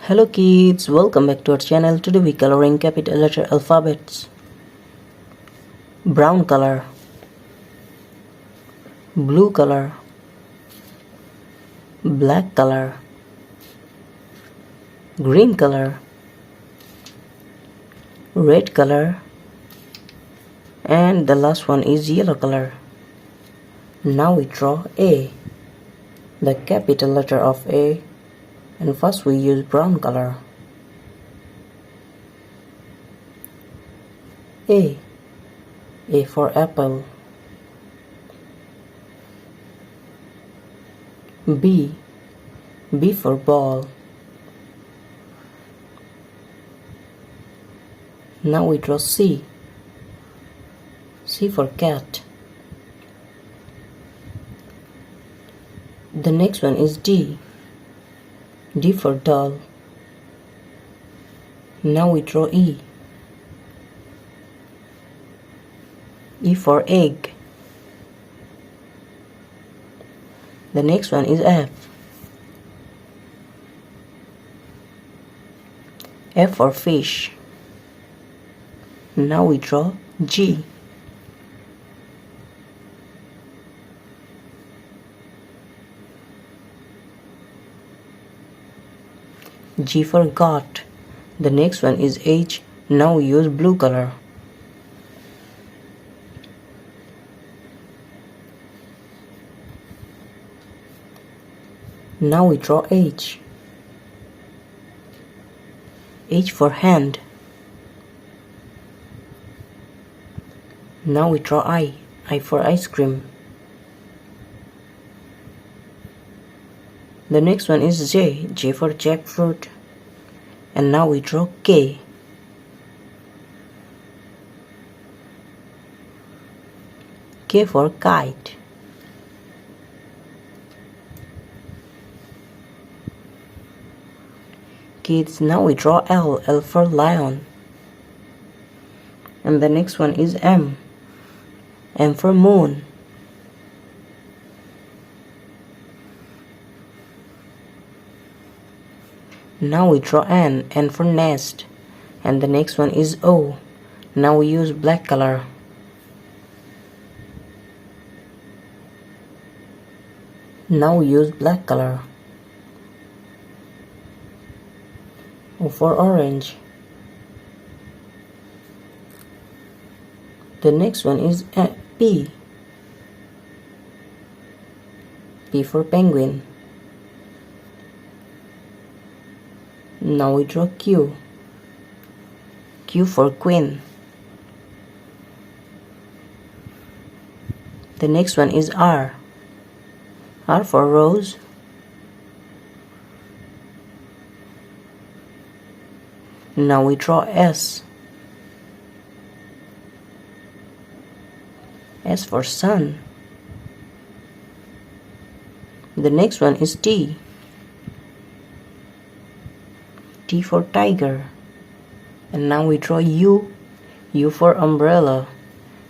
Hello kids, welcome back to our channel. Today we coloring capital letter alphabets. Brown color, blue color, black color, green color, red color, and the last one is yellow color. Now we draw A, the capital letter of A, and first we use brown color. A for apple. B for ball. Now we draw C for cat. The next one is D for doll. Now we draw E for egg. The next one is F for fish. Now we draw G for goat. The next one is H. Now we use blue color. Now we draw H for hand. Now we draw I for ice cream. The next one is J for jackfruit. And now we draw K for kite. Kids, now we draw L for lion. And the next one is M for moon. Now we draw N for nest. And the next one is O. Now we use black color. Now we use black color. O for orange. The next one is P for penguin. Now we draw Q for queen. The next one is R for rose. Now we draw S for sun. The next one is T for tiger. And now we draw U for umbrella.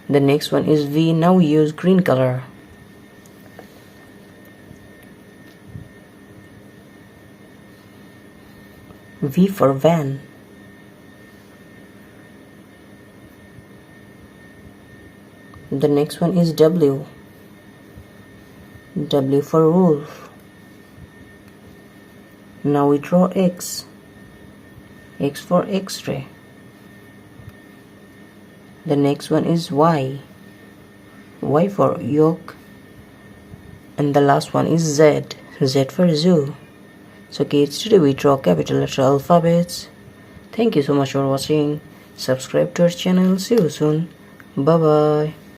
The next one is V. Now we use green color. V for van. The next one is W for wolf. Now we draw X for X-ray. The next one is Y for yolk. And the last one is Z for zoo. So kids, today we draw capital letter alphabets. Thank you so much for watching. Subscribe to our channel. See you soon. Bye bye.